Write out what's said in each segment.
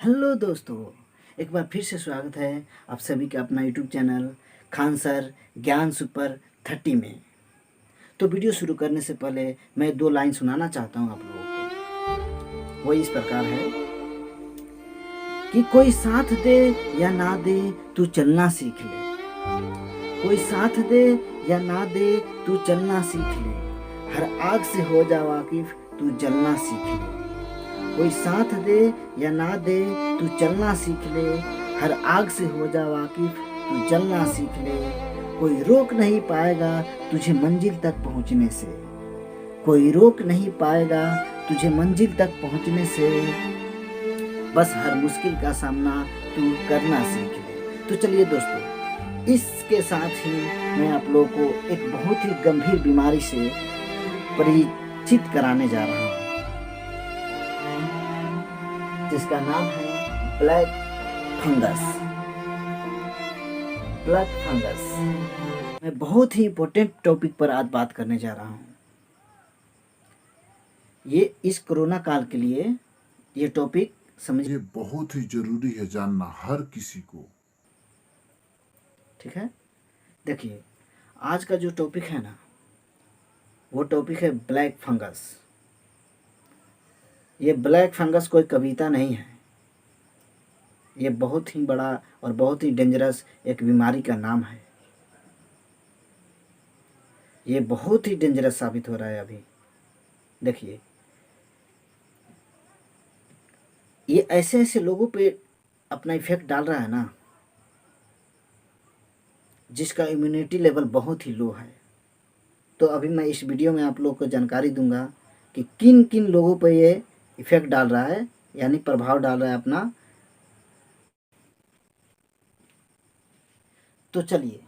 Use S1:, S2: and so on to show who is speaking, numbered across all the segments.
S1: Hello दोस्तों, एक बार फिर से स्वागत है आप सभी का अपना यूट्यूब चैनल खान सर ज्ञान सुपर 30 में। तो वीडियो शुरू करने से पहले मैं दो लाइन सुनाना चाहता हूँ आप लोगों को। वो इस प्रकार है कि कोई साथ दे या ना दे तू चलना सीख ले। कोई साथ दे या ना दे तू चलना सीख ले। हर आग से हो जा वाकिफ तू जलना सीख ले। कोई साथ दे या ना दे तू चलना सीख ले। हर आग से हो जा वाकिफ तू जलना सीख ले। कोई रोक नहीं पाएगा तुझे मंजिल तक पहुंचने से। कोई रोक नहीं पाएगा तुझे मंजिल तक पहुंचने से। बस हर मुश्किल का सामना तू करना सीख ले। तो चलिए दोस्तों, इसके साथ ही मैं आप लोगों को एक बहुत ही गंभीर बीमारी से परिचित कराने जा रहा हूँ, जिसका नाम है ब्लैक फंगस। Black fungus. मैं बहुत ही इम्पोर्टेंट टॉपिक पर आज बात करने जा रहा हूँ। ये इस कोरोना काल के लिए ये टॉपिक समझ,
S2: ये बहुत ही जरूरी है जानना हर किसी को।
S1: ठीक है। देखिए, आज का जो टॉपिक है ना, वो टॉपिक है ब्लैक फंगस। ये ब्लैक फंगस कोई कविता नहीं है, ये बहुत ही बड़ा और बहुत ही डेंजरस एक बीमारी का नाम है। ये बहुत ही डेंजरस साबित हो रहा है अभी। देखिए, ये ऐसे ऐसे लोगों पे अपना इफेक्ट डाल रहा है ना, जिसका इम्यूनिटी लेवल बहुत ही लो है। तो अभी मैं इस वीडियो में आप लोगों को जानकारी दूंगा कि किन किन लोगों पे ये इफेक्ट डाल रहा है, यानी प्रभाव डाल रहा है अपना। तो चलिए,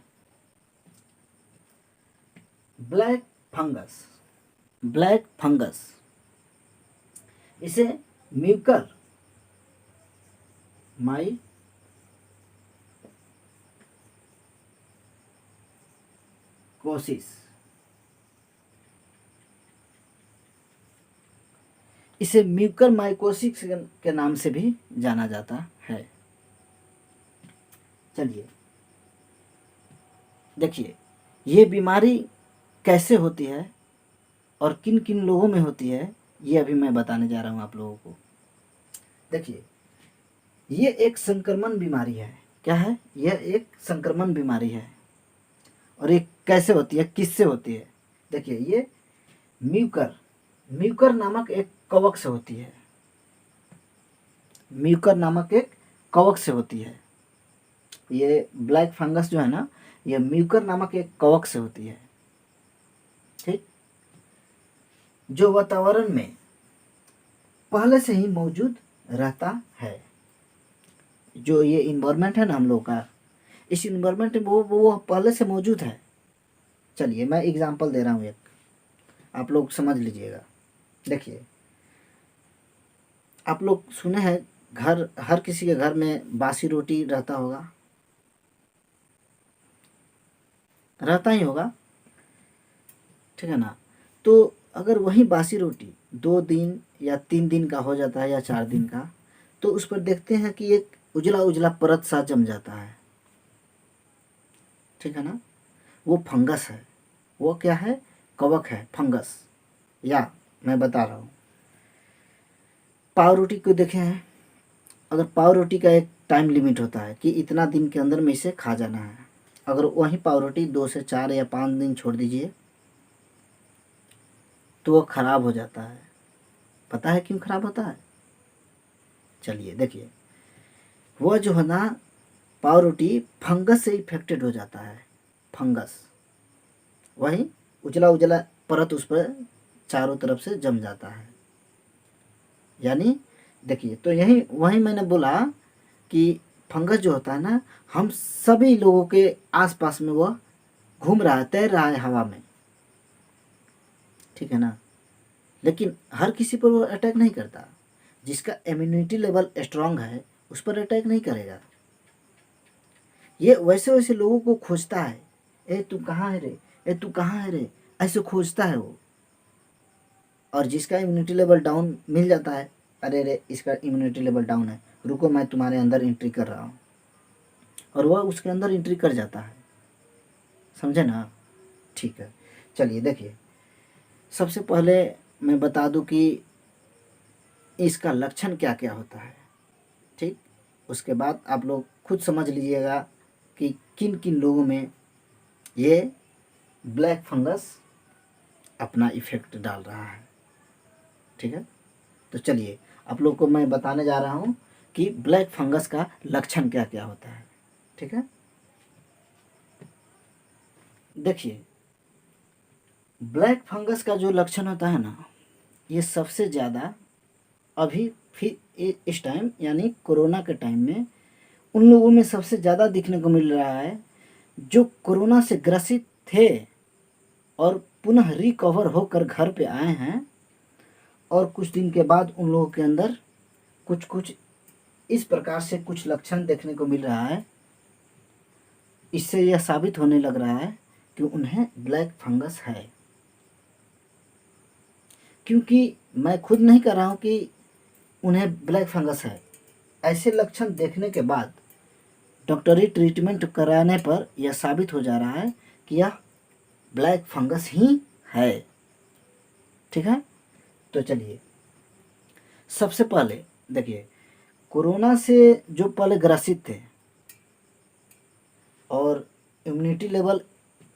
S1: ब्लैक फंगस। ब्लैक फंगस, इसे म्यूकर माई कोसिस, इसे म्यूकर माइकोसिस के नाम से भी जाना जाता है। चलिए देखिए, ये बीमारी कैसे होती है और किन किन लोगों में होती है, ये अभी मैं बताने जा रहा हूँ आप लोगों को। देखिए, ये एक संक्रमण बीमारी है। क्या है? यह एक संक्रमण बीमारी है। और ये कैसे होती है, किससे होती है? देखिए, ये म्यूकर म्यूकर नामक एक कवक से होती है। म्यूकर नामक एक कवक से होती है। ये ब्लैक फंगस जो है ना, ये म्यूकर नामक एक कवक से होती है। ठीक, जो वातावरण में पहले से ही मौजूद रहता है। जो ये इन्वायरमेंट है ना हम लोग का, इस इन्वायरमेंट में वो पहले से मौजूद है। चलिए, मैं एग्जांपल दे रहा हूँ एक, आप लोग समझ लीजिएगा। देखिए, आप लोग सुने हैं घर, हर किसी के घर में बासी रोटी रहता होगा, रहता ही होगा, ठीक है ना। तो अगर वही बासी रोटी 2 दिन या 3 दिन का हो जाता है या 4 दिन का, तो उस पर देखते हैं कि एक उजला उजला परत सा जम जाता है, ठीक है ना। वो फंगस है। वो क्या है? कवक है, फंगस। या मैं बता रहा हूँ, पाव रोटी को देखे हैं। अगर पाव रोटी का एक टाइम लिमिट होता है कि इतना दिन के अंदर में इसे खा जाना है, अगर वही पाव रोटी 2 से 4 या 5 दिन छोड़ दीजिए तो वो खराब हो जाता है। पता है क्यों खराब होता है? चलिए देखिए, वो जो है ना, पाव रोटी फंगस से इफेक्टेड हो जाता है। फंगस, वही उजला उजला परत उस पर चारों तरफ से जम जाता है। यानी देखिए, तो यही वही मैंने बोला कि फंगस जो होता है ना, हम सभी लोगों के आसपास में वह घूम रहा है, तैर रहा है हवा में, ठीक है ना। लेकिन हर किसी पर वो अटैक नहीं करता। जिसका इम्यूनिटी लेवल स्ट्रांग है उस पर अटैक नहीं करेगा। ये वैसे वैसे लोगों को खोजता है। ए तू कहाँ है रे, ए तू कहाँ है रे, ऐसे खोजता है वो। और जिसका इम्यूनिटी लेवल डाउन मिल जाता है, अरे रे इसका इम्यूनिटी लेवल डाउन है, रुको मैं तुम्हारे अंदर एंट्री कर रहा हूँ, और वह उसके अंदर एंट्री कर जाता है। समझे ना? ठीक है, चलिए देखिए, सबसे पहले मैं बता दूं कि इसका लक्षण क्या क्या होता है। ठीक, उसके बाद आप लोग खुद समझ लीजिएगा कि किन किन लोगों में ये ब्लैक फंगस अपना इफ़ेक्ट डाल रहा है। ठीक है, तो चलिए आप लोग को मैं बताने जा रहा हूँ कि ब्लैक फंगस का लक्षण क्या क्या होता है। ठीक है, देखिए ब्लैक फंगस का जो लक्षण होता है ना, ये सबसे ज़्यादा अभी फिर इस टाइम यानी कोरोना के टाइम में उन लोगों में सबसे ज़्यादा दिखने को मिल रहा है जो कोरोना से ग्रसित थे और पुनः रिकवर होकर घर पे आए हैं, और कुछ दिन के बाद उन लोगों के अंदर कुछ कुछ इस प्रकार से कुछ लक्षण देखने को मिल रहा है। इससे यह साबित होने लग रहा है कि उन्हें ब्लैक फंगस है। क्योंकि मैं खुद नहीं कर रहा हूँ कि उन्हें ब्लैक फंगस है, ऐसे लक्षण देखने के बाद डॉक्टरी ट्रीटमेंट कराने पर यह साबित हो जा रहा है कि यह ब्लैक फंगस ही है। ठीक है, तो चलिए सबसे पहले देखिए, कोरोना से जो पहले ग्रसित थे और इम्यूनिटी लेवल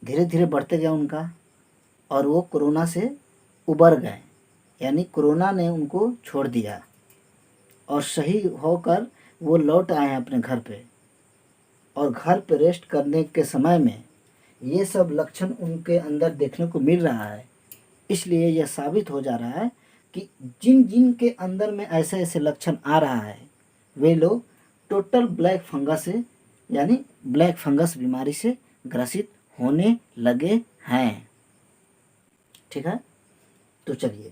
S1: धीरे धीरे बढ़ते गया उनका, और वो कोरोना से उबर गए, यानी कोरोना ने उनको छोड़ दिया और सही होकर वो लौट आए हैं अपने घर पे, और घर पे रेस्ट करने के समय में ये सब लक्षण उनके अंदर देखने को मिल रहा है। इसलिए यह साबित हो जा रहा है कि जिन जिन के अंदर में ऐसे ऐसे लक्षण आ रहा है वे लोग टोटल ब्लैक फंगस से यानी ब्लैक फंगस बीमारी से ग्रसित होने लगे हैं। ठीक है, तो चलिए,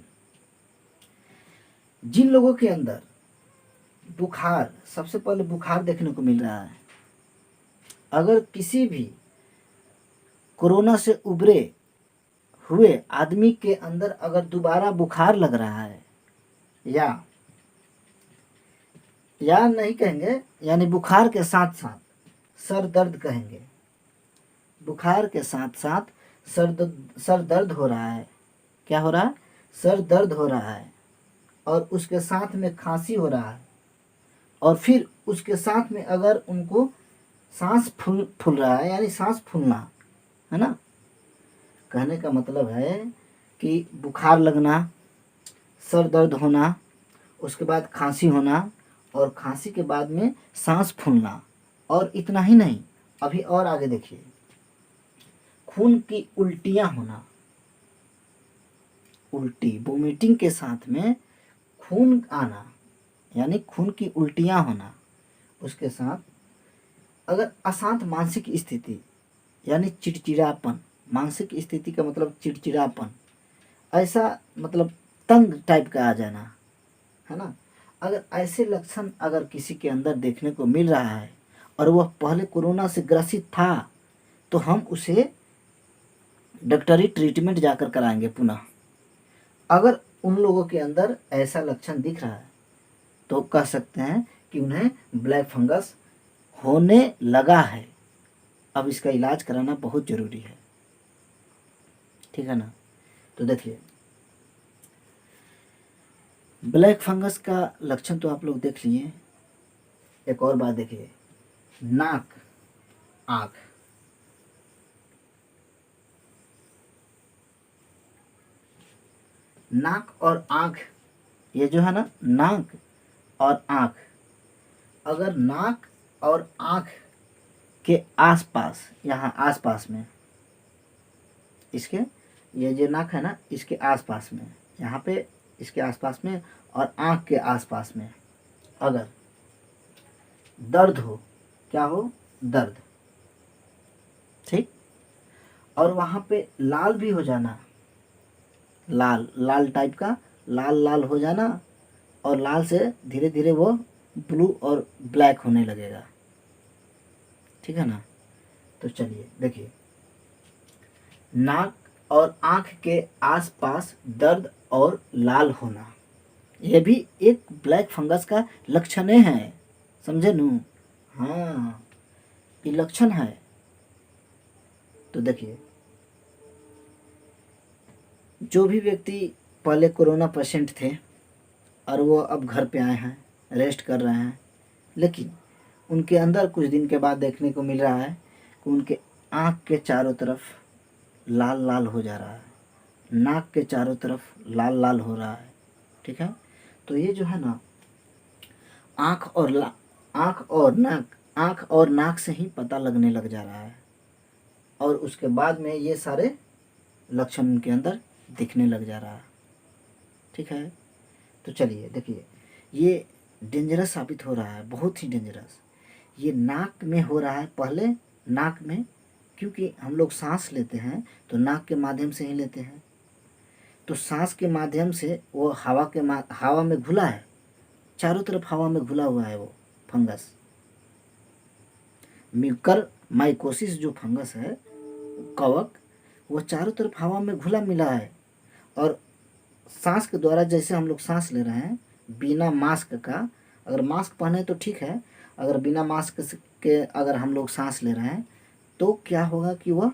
S1: जिन लोगों के अंदर बुखार, सबसे पहले बुखार देखने को मिल रहा है, अगर किसी भी कोरोना से उबरे हुए आदमी के अंदर अगर दोबारा बुखार लग रहा है, या नहीं कहेंगे, यानी बुखार के साथ साथ सर दर्द कहेंगे, बुखार के साथ साथ सर दर्द हो रहा है, क्या हो रहा है? सर दर्द हो रहा है, और उसके साथ में खांसी हो रहा है, और फिर उसके साथ में अगर उनको सांस फूल रहा है, यानी सांस फूलना है ना, कहने का मतलब है कि बुखार लगना, सर दर्द होना, उसके बाद खांसी होना, और खांसी के बाद में सांस फूलना, और इतना ही नहीं, अभी और आगे देखिए, खून की उल्टियां होना, उल्टी वोमिटिंग के साथ में खून आना, यानी खून की उल्टियां होना, उसके साथ अगर अशांत मानसिक स्थिति यानी चिड़चिड़ापन, मानसिक स्थिति का मतलब चिड़चिड़ापन, ऐसा मतलब तंग टाइप का आ जाना, है ना, अगर ऐसे लक्षण अगर किसी के अंदर देखने को मिल रहा है और वह पहले कोरोना से ग्रसित था, तो हम उसे डॉक्टरी ट्रीटमेंट जाकर कराएंगे पुनः। अगर उन लोगों के अंदर ऐसा लक्षण दिख रहा है तो कह सकते हैं कि उन्हें ब्लैक फंगस होने लगा है। अब इसका इलाज कराना बहुत ज़रूरी है। ठीक है ना, तो देखिए ब्लैक फंगस का लक्षण तो आप लोग देख लिए। एक और बात देखिए, नाक, आँख, नाक और आँख, ये जो है ना, नाक और आँख, अगर नाक और आँख के आसपास, यहाँ आसपास में, इसके ये जो नाक है ना, इसके आसपास में, यहाँ पे इसके आसपास में और आँख के आसपास में अगर दर्द हो, क्या हो? दर्द, ठीक, और वहाँ पे लाल भी हो जाना, लाल लाल टाइप का, लाल लाल हो जाना, और लाल से धीरे धीरे वो ब्लू और ब्लैक होने लगेगा। ठीक है ना, तो चलिए देखिए, नाक और आँख के आसपास दर्द और लाल होना, यह भी एक ब्लैक फंगस का लक्षण है। समझे नू। हाँ, ये लक्षण है। तो देखिए, जो भी व्यक्ति पहले कोरोना पेशेंट थे और वो अब घर पे आए हैं, रेस्ट कर रहे हैं, लेकिन उनके अंदर कुछ दिन के बाद देखने को मिल रहा है कि उनके आँख के चारों तरफ लाल लाल हो जा रहा है, नाक के चारों तरफ लाल लाल हो रहा है। ठीक है, तो ये जो है ना, आँख और नाक से ही पता लगने लग जा रहा है, और उसके बाद में ये सारे लक्षण उनके अंदर दिखने लग जा रहा है। ठीक है, तो चलिए देखिए, ये डेंजरस साबित हो रहा है, बहुत ही डेंजरस। ये नाक में हो रहा है, पहले नाक में, क्योंकि हम लोग सांस लेते हैं तो नाक के माध्यम से ही लेते हैं, तो सांस के माध्यम से वो हवा में घुला है, चारों तरफ हवा में घुला हुआ है वो फंगस। म्यूकर माइकोसिस जो फंगस है, कवक, वो चारों तरफ हवा में घुला मिला है, और सांस के द्वारा जैसे हम लोग सांस ले रहे हैं बिना मास्क का, अगर मास्क पहने तो ठीक है, अगर बिना मास्क के अगर हम लोग सांस ले रहे हैं तो क्या होगा कि वह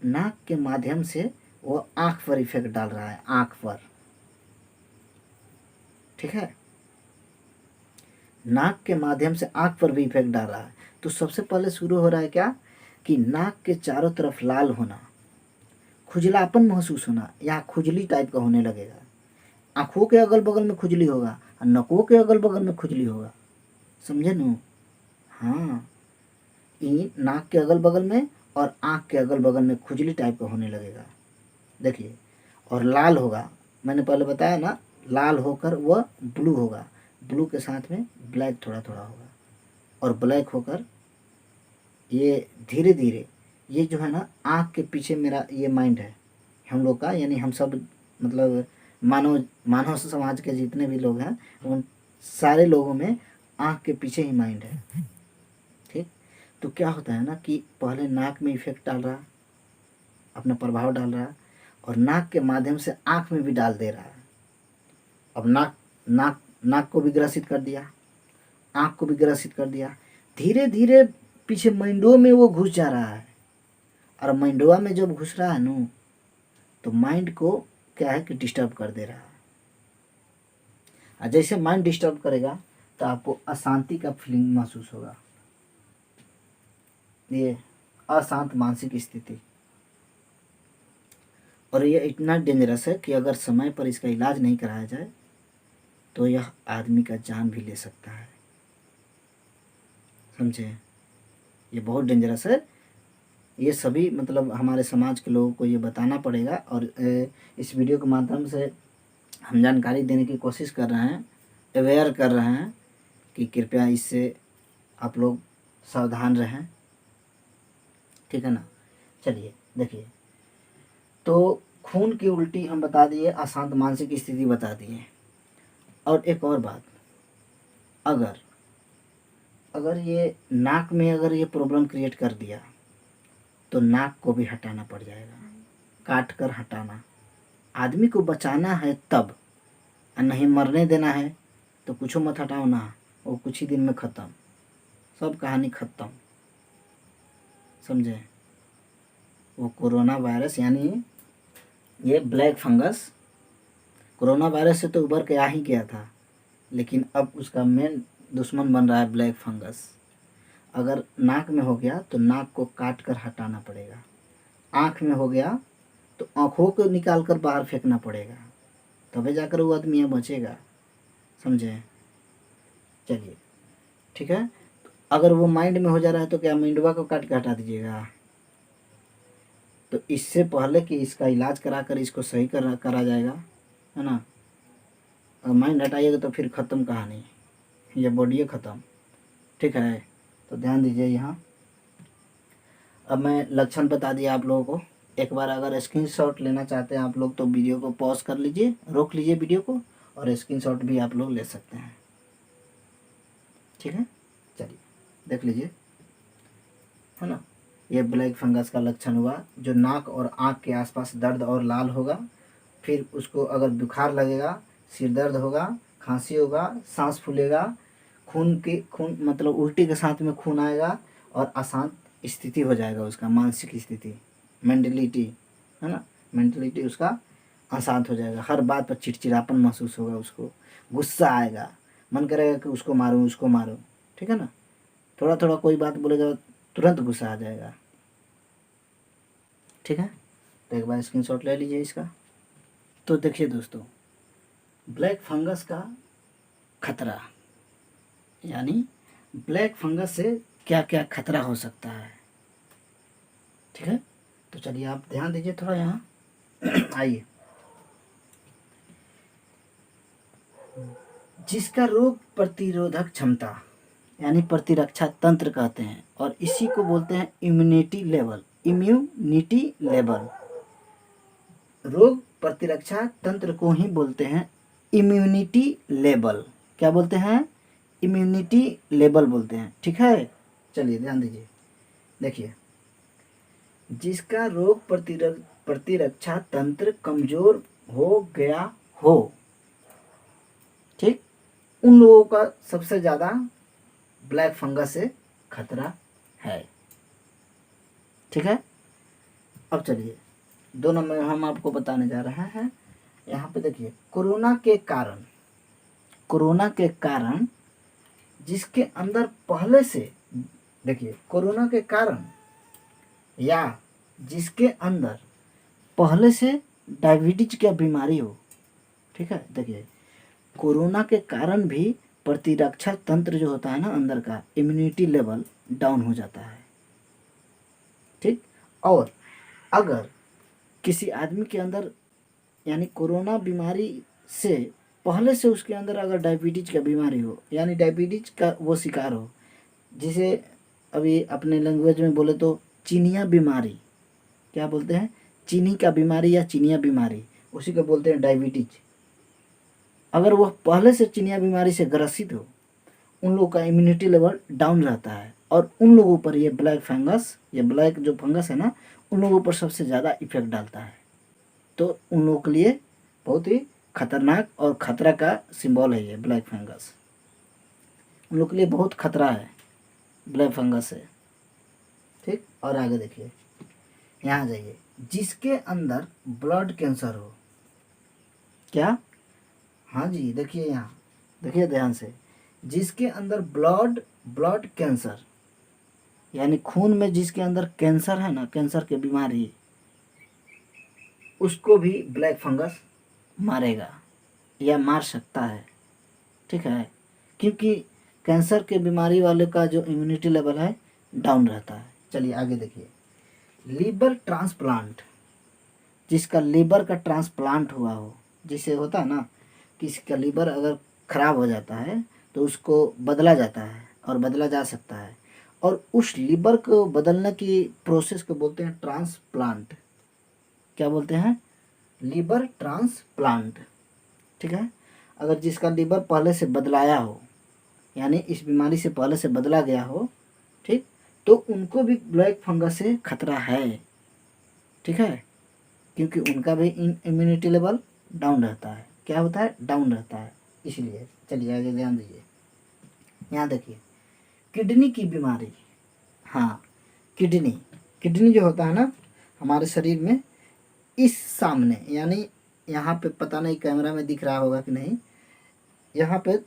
S1: नाक के माध्यम से वो आँख पर इफेक्ट डाल रहा है, आँख पर। ठीक है, नाक के माध्यम से आँख पर भी इफेक्ट डाल रहा है। तो सबसे पहले शुरू हो रहा है क्या कि नाक के चारों तरफ लाल होना, खुजलापन महसूस होना, या खुजली टाइप का होने लगेगा। आँखों के अगल बगल में खुजली होगा और नकों के अगल बगल में खुजली होगा, समझे नू। हाँ, ये नाक के अगल बगल में और आँख के अगल बगल में खुजली टाइप का होने लगेगा। देखिए, और लाल होगा, मैंने पहले बताया ना, लाल होकर वह ब्लू होगा, ब्लू के साथ में ब्लैक थोड़ा थोड़ा होगा, और ब्लैक होकर ये धीरे धीरे, ये जो है ना, आँख के पीछे मेरा ये माइंड है हम लोग का, यानी हम सब मतलब मानव समाज के जितने भी लोग हैं उन सारे लोगों में आँख के पीछे ही माइंड है। ठीक, तो क्या होता है ना कि पहले नाक में इफेक्ट डाल रहा, अपना प्रभाव डाल रहा, और नाक के माध्यम से आँख में भी डाल दे रहा है। अब नाक को भी ग्रसित कर दिया, आँख को भी ग्रसित कर दिया, धीरे धीरे पीछे माइंडो में वो घुस जा रहा है, और माइंडवा में जब घुस रहा है ना, तो माइंड को क्या है कि डिस्टर्ब कर दे रहा है। और जैसे माइंड डिस्टर्ब करेगा तो आपको अशांति का फीलिंग महसूस होगा, ये अशांत मानसिक स्थिति। और ये इतना डेंजरस है कि अगर समय पर इसका इलाज नहीं कराया जाए तो यह आदमी का जान भी ले सकता है, समझे। ये बहुत डेंजरस है, ये सभी मतलब हमारे समाज के लोगों को ये बताना पड़ेगा, और इस वीडियो के माध्यम से हम जानकारी देने की कोशिश कर रहे हैं, अवेयर कर रहे हैं कि कृपया इससे आप लोग सावधान रहें। ठीक है ना। चलिए देखिए, तो खून की उल्टी हम बता दिए, अशांत मानसिक स्थिति बता दिए, और एक और बात, अगर ये नाक में अगर ये प्रॉब्लम क्रिएट कर दिया तो नाक को भी हटाना पड़ जाएगा, काट कर हटाना। आदमी को बचाना है तब, और नहीं मरने देना है तो कुछ मत हटाओ ना, वो कुछ ही दिन में ख़त्म, सब कहानी ख़त्म, समझे। वो कोरोना वायरस यानी ये ब्लैक फंगस कोरोना वायरस से तो उभर के आ ही गया था, लेकिन अब उसका मेन दुश्मन बन रहा है ब्लैक फंगस। अगर नाक में हो गया तो नाक को काट कर हटाना पड़ेगा, आँख में हो गया तो आँखों को निकाल कर बाहर फेंकना पड़ेगा, तभी जाकर वो आदमी यहाँ बचेगा, समझे। चलिए ठीक है, अगर वो माइंड में हो जा रहा है तो क्या माइंडवा को काट के हटा दीजिएगा। तो इससे पहले कि इसका इलाज करा कर इसको सही करा जाएगा, है ना। अगर माइंड हटाइएगा तो फिर ख़त्म कहानी, ये बॉडी ख़त्म। ठीक है, तो ध्यान दीजिए यहाँ। अब मैं लक्षण बता दिया आप लोगों को, एक बार अगर स्क्रीनशॉट लेना चाहते हैं आप लोग तो वीडियो को पॉज कर लीजिए, रोक लीजिए वीडियो को, और स्क्रीनशॉट भी आप लोग ले सकते हैं। ठीक है, चलिए देख लीजिए, है ना। ये ब्लैक फंगस का लक्षण हुआ, जो नाक और आँख के आसपास दर्द और लाल होगा, फिर उसको अगर बुखार लगेगा, सिर दर्द होगा, खांसी होगा, सांस फूलेगा, खून मतलब उल्टी के साथ में खून आएगा और अशांत स्थिति हो जाएगा, उसका मानसिक स्थिति, मेंटलिटी है ना, मेंटलिटी उसका अशांत हो जाएगा, हर बात पर चिड़चिड़ापन महसूस होगा, उसको गुस्सा आएगा, मन करेगा कि उसको मारूं उसको मारूं, ठीक है ना। थोड़ा थोड़ा कोई बात बोलेगा तुरंत गुस्सा आ जाएगा, ठीक है। तो एक बार स्क्रीनशॉट ले लीजिए इसका। तो देखिए दोस्तों, ब्लैक फंगस का खतरा, यानी ब्लैक फंगस से क्या क्या खतरा हो सकता है, ठीक है। तो चलिए आप ध्यान दीजिए थोड़ा यहाँ आइए। जिसका रोग प्रतिरोधक क्षमता यानी प्रतिरक्षा तंत्र कहते हैं, और इसी को बोलते हैं इम्यूनिटी लेवल, इम्यूनिटी लेवल। रोग प्रतिरक्षा तंत्र को ही बोलते हैं इम्यूनिटी लेवल। क्या बोलते हैं? इम्यूनिटी लेवल बोलते हैं, ठीक है। चलिए ध्यान दीजिए, देखिए, जिसका रोग प्रतिरक्षा तंत्र कमजोर हो गया हो, ठीक, उन लोगों का सबसे ज़्यादा ब्लैक फंगस से खतरा है, ठीक है। अब चलिए 2 नंबर हम आपको बताने जा रहे हैं। यहाँ पे देखिए, कोरोना के कारण जिसके अंदर पहले से, देखिए, कोरोना के कारण या जिसके अंदर पहले से डायबिटीज की बीमारी हो, ठीक है। देखिए, कोरोना के कारण भी प्रतिरक्षा तंत्र जो होता है ना अंदर का, इम्यूनिटी लेवल डाउन हो जाता है, ठीक। और अगर किसी आदमी के अंदर यानी कोरोना बीमारी से पहले से उसके अंदर अगर डायबिटीज का बीमारी हो, यानी डायबिटीज का वो शिकार हो, जिसे अभी अपने लैंग्वेज में बोले तो चीनिया बीमारी, क्या बोलते हैं? चीनी का बीमारी या चीनिया बीमारी, उसी को बोलते हैं डायबिटीज। अगर वह पहले से चीनिया बीमारी से ग्रसित हो, उन लोगों का इम्यूनिटी लेवल डाउन रहता है, और उन लोगों पर ये ब्लैक फंगस, ये ब्लैक जो फंगस है ना, उन लोगों पर सबसे ज़्यादा इफेक्ट डालता है। तो उन लोगों के लिए बहुत ही खतरनाक और खतरा का सिंबल है ये ब्लैक फंगस, उन लोग के लिए बहुत खतरा है ब्लैक फंगस से, ठीक। और आगे देखिए, यहाँ जाइए, जिसके अंदर ब्लड कैंसर हो, क्या? हाँ जी, देखिए यहाँ, देखिए ध्यान से, जिसके अंदर ब्लड कैंसर, यानी खून में जिसके अंदर कैंसर है ना, कैंसर की बीमारी, उसको भी ब्लैक फंगस मारेगा या मार सकता है, ठीक है। क्योंकि कैंसर के बीमारी वाले का जो इम्यूनिटी लेवल है डाउन रहता है। चलिए आगे देखिए, लीवर ट्रांसप्लांट, जिसका लीवर का ट्रांसप्लांट हुआ हो, जिसे होता है ना, किसी का लीवर अगर खराब हो जाता है तो उसको बदला जाता है और बदला जा सकता है, और उस लीवर को बदलने की प्रोसेस को बोलते हैं ट्रांसप्लांट। क्या बोलते हैं? लीवर ट्रांसप्लांट, ठीक है। अगर जिसका लीवर पहले से बदलाया हो, यानी इस बीमारी से पहले से बदला गया हो, ठीक, तो उनको भी ब्लैक फंगस से खतरा है, ठीक है, क्योंकि उनका भी इम्यूनिटी लेवल डाउन रहता है। क्या होता है? डाउन रहता है, इसलिए। चलिए आगे ध्यान दीजिए, यहाँ देखिए, किडनी की बीमारी, हाँ, किडनी जो होता है ना हमारे शरीर में, इस सामने, यानी यहाँ पे, पता नहीं कैमरा में दिख रहा होगा कि नहीं, यहाँ पे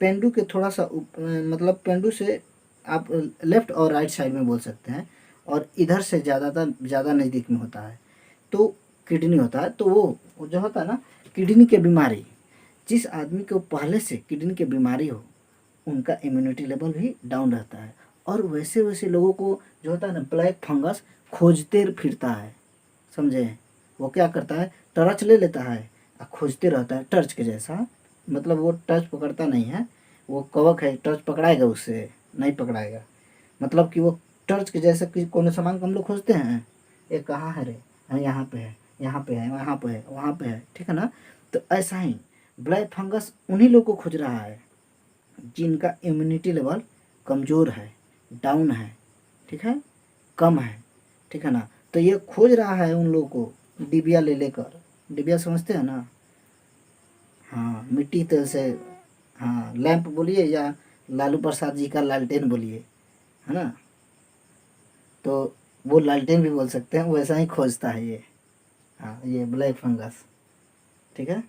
S1: पेंडू के थोड़ा सा मतलब पेंडू से आप लेफ्ट और राइट साइड में बोल सकते हैं, और इधर से ज़्यादा नज़दीक में होता है तो किडनी होता है। तो वो जो होता है ना किडनी की बीमारी, जिस आदमी को पहले से किडनी की बीमारी हो, उनका इम्यूनिटी लेवल भी डाउन रहता है। और वैसे वैसे लोगों को जो होता है ना ब्लैक फंगस खोजते फिरता है, समझे? वो क्या करता है, टर्च ले लेता है और खोजते रहता है, टर्च के जैसा, मतलब वो टर्च पकड़ता नहीं है, वो कवक है, टर्च पकड़ाएगा उससे? नहीं पकड़ाएगा। मतलब कि वो टर्च के जैसा कि कोनो सामान को हम लोग खोजते हैं, ये कहाँ है रे, हाँ यहाँ पे है, यहाँ पे है, वहाँ पे है, वहाँ पे है, ठीक है ना। तो ऐसा ही ब्लैक फंगस उन्हीं लोग को खोज रहा है जिनका इम्यूनिटी लेवल कमज़ोर है, डाउन है, ठीक है, कम है, ठीक है ना। तो ये खोज रहा है उन लोगों को डिबिया ले लेकर, डिबिया समझते हैं ना, हाँ, मिट्टी तेल से, हाँ, लैंप बोलिए या लालू प्रसाद जी का लालटेन बोलिए, है ना, तो वो लालटेन भी बोल सकते हैं, वैसा ही खोजता है ये। हाँ, ये ब्लैक फंगस। ठीक है,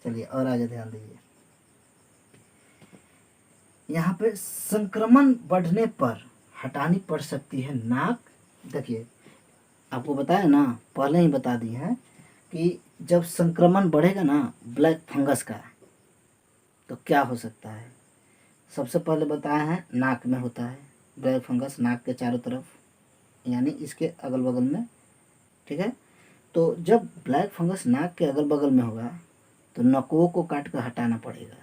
S1: चलिए और आगे ध्यान दीजिए। यहाँ पे संक्रमण बढ़ने पर हटानी पड़ सकती है नाक। देखिए, आपको बताया ना, पहले ही बता दी है कि जब संक्रमण बढ़ेगा ना ब्लैक फंगस का, तो क्या हो सकता है। सबसे पहले बताया है नाक में होता है ब्लैक फंगस, नाक के चारों तरफ, यानी इसके अगल बगल में। ठीक है, तो जब ब्लैक फंगस नाक के अगल बगल में होगा तो नकों को काट कर हटाना पड़ेगा।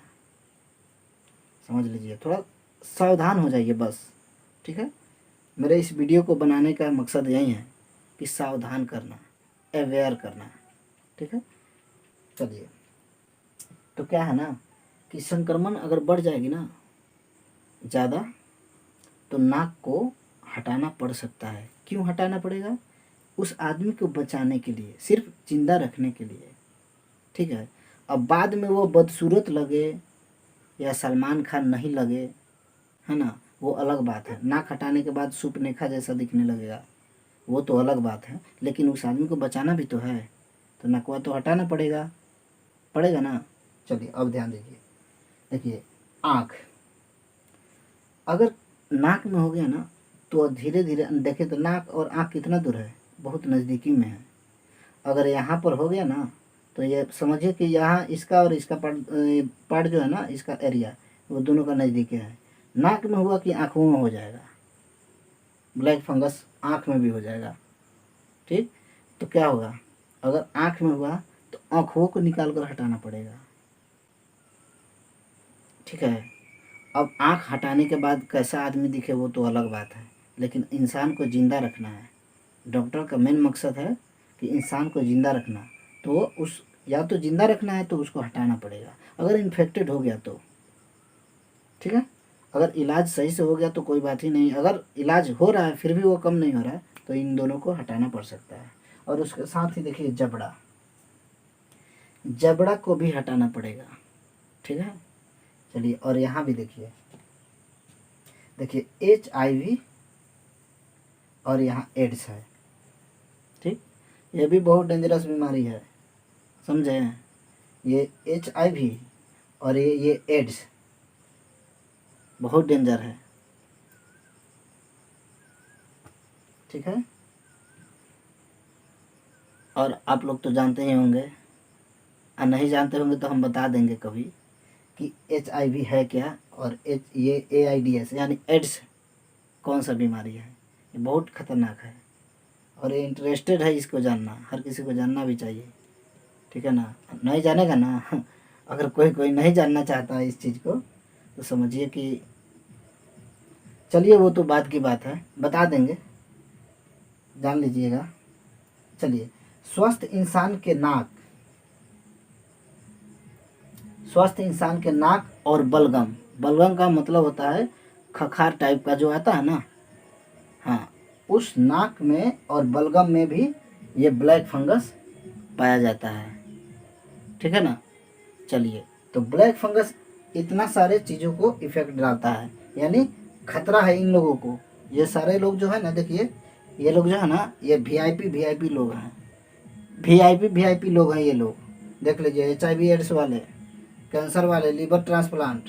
S1: समझ लीजिए, थोड़ा सावधान हो जाइए बस। ठीक है, मेरे इस वीडियो को बनाने का मकसद यही है कि सावधान करना, अवेयर करना। ठीक है, चलिए, तो क्या है ना कि संक्रमण अगर बढ़ जाएगी ना ज़्यादा, तो नाक को हटाना पड़ सकता है। क्यों हटाना पड़ेगा? उस आदमी को बचाने के लिए, सिर्फ जिंदा रखने के लिए। ठीक है, अब बाद में वो बदसूरत लगे या सलमान खान नहीं लगे, है ना, वो अलग बात है। नाक हटाने के बाद सुपनेखा जैसा दिखने लगेगा, वो तो अलग बात है, लेकिन उस आदमी को बचाना भी तो है, तो नकवा तो हटाना पड़ेगा, पड़ेगा ना। चलिए अब ध्यान दीजिए। देखिए, आँख अगर नाक में हो गया ना तो धीरे धीरे देखें तो नाक और आँख कितना दूर है, बहुत नज़दीकी में है। अगर यहाँ पर हो गया ना तो ये समझिए कि यहाँ इसका और इसका पार्ट जो है ना, इसका एरिया, वो दोनों का नज़दीकी है। नाक में हुआ कि आँखों में हो जाएगा, ब्लैक फंगस आँख में भी हो जाएगा। ठीक, तो क्या होगा, अगर आँख में हुआ तो आँखों को निकाल कर हटाना पड़ेगा। ठीक है, अब आँख हटाने के बाद कैसा आदमी दिखे वो तो अलग बात है, लेकिन इंसान को ज़िंदा रखना है। डॉक्टर का मेन मकसद है कि इंसान को ज़िंदा रखना, तो उस या तो ज़िंदा रखना है तो उसको हटाना पड़ेगा, अगर इन्फेक्टेड हो गया तो। ठीक है, अगर इलाज सही से हो गया तो कोई बात ही नहीं, अगर इलाज हो रहा है फिर भी वो कम नहीं हो रहा है तो इन दोनों को हटाना पड़ सकता है। और उसके साथ ही देखिए जबड़ा, जबड़ा को भी हटाना पड़ेगा। ठीक है, चलिए और यहाँ भी देखिए, देखिए HIV और यहाँ एड्स है। ठीक, ये भी बहुत डेंजरस बीमारी है, समझे। ये HIV और ये एड्स बहुत डेंजर है। ठीक है, और आप लोग तो जानते ही होंगे, और नहीं जानते होंगे तो हम बता देंगे कभी कि HIV है क्या, और ये AIDS यानी एड्स कौन सा बीमारी है। ये बहुत खतरनाक है और ये इंटरेस्टेड है इसको जानना, हर किसी को जानना भी चाहिए। ठीक है ना, नहीं जानेगा ना अगर कोई नहीं जानना चाहता है इस चीज़ को तो समझिए कि, चलिए वो तो बात की बात है, बता देंगे, जान लीजिएगा। चलिए, स्वस्थ इंसान के नाक, स्वस्थ इंसान के नाक और बलगम, बलगम का मतलब होता है खखार टाइप का जो आता है ना, हाँ, उस नाक में और बलगम में भी ये ब्लैक फंगस पाया जाता है। ठीक है ना, चलिए, तो ब्लैक फंगस इतना सारे चीज़ों को इफेक्ट डालता है, यानी खतरा है इन लोगों को। ये सारे लोग जो है ना, देखिए ये लोग जो है ना, ये VIP लोग हैं, VIP लोग हैं ये लोग। देख लीजिए, HIV एड्स वाले, कैंसर वाले, लीवर ट्रांसप्लांट,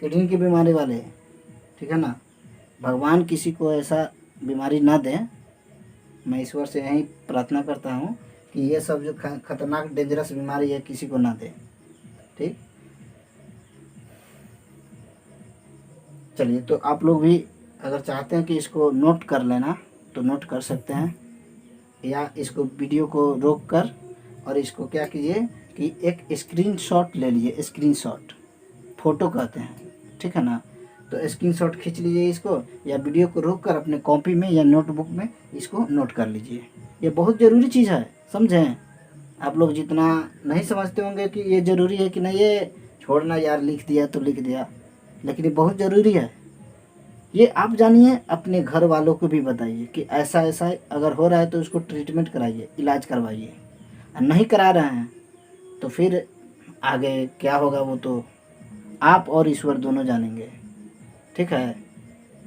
S1: किडनी की बीमारी वाले। ठीक है ना, भगवान किसी को ऐसा बीमारी ना दे, मैं ईश्वर से यही प्रार्थना करता हूँ कि ये सब जो खतरनाक डेंजरस बीमारी है किसी को ना दे। ठीक, चलिए, तो आप लोग भी अगर चाहते हैं कि इसको नोट कर लेना तो नोट कर सकते हैं, या इसको वीडियो को रोक कर और इसको क्या कीजिए कि एक स्क्रीनशॉट ले लीजिए, स्क्रीनशॉट फ़ोटो कहते हैं। ठीक है ना, तो स्क्रीनशॉट खींच लीजिए इसको, या वीडियो को रोक कर अपने कॉपी में या नोटबुक में इसको नोट कर लीजिए। ये बहुत ज़रूरी चीज़ है, समझें। आप लोग जितना नहीं समझते होंगे कि ये ज़रूरी है कि नहीं, ये छोड़ना यार, लिख दिया तो लिख दिया, लेकिन ये बहुत ज़रूरी है। ये आप जानिए, अपने घर वालों को भी बताइए कि ऐसा ऐसा अगर हो रहा है तो उसको ट्रीटमेंट कराइए, इलाज करवाइए। और नहीं करा रहे हैं तो फिर आगे क्या होगा वो तो आप और ईश्वर दोनों जानेंगे। ठीक है,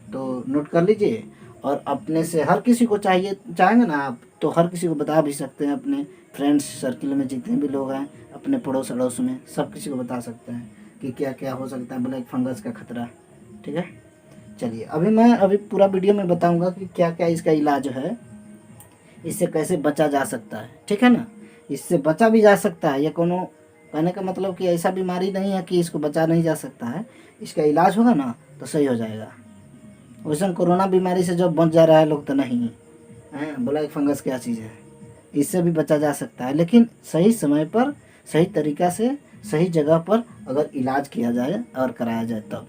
S1: तो नोट कर लीजिए। और अपने से हर किसी को चाहेंगे ना आप, तो हर किसी को बता भी सकते हैं। अपने फ्रेंड्स सर्किल में जितने भी लोग हैं, अपने पड़ोस अड़ोस में सब किसी को बता सकते हैं कि क्या क्या हो सकता है ब्लैक फंगस का खतरा। ठीक है, चलिए अभी पूरा वीडियो में बताऊंगा कि क्या क्या इसका इलाज है, इससे कैसे बचा जा सकता है। ठीक है ना, इससे बचा भी जा सकता है। ये कोनो कहने का मतलब कि ऐसा बीमारी नहीं है कि इसको बचा नहीं जा सकता है। इसका इलाज होगा ना तो सही हो जाएगा। वैसे कोरोना बीमारी से जो बच जा रहा है लोग तो नहीं हैं। ब्लैक फंगस क्या चीज़ है, इससे भी बचा जा सकता है, लेकिन सही समय पर, सही तरीक़ा से, सही जगह पर अगर इलाज किया जाए और कराया जाए तब।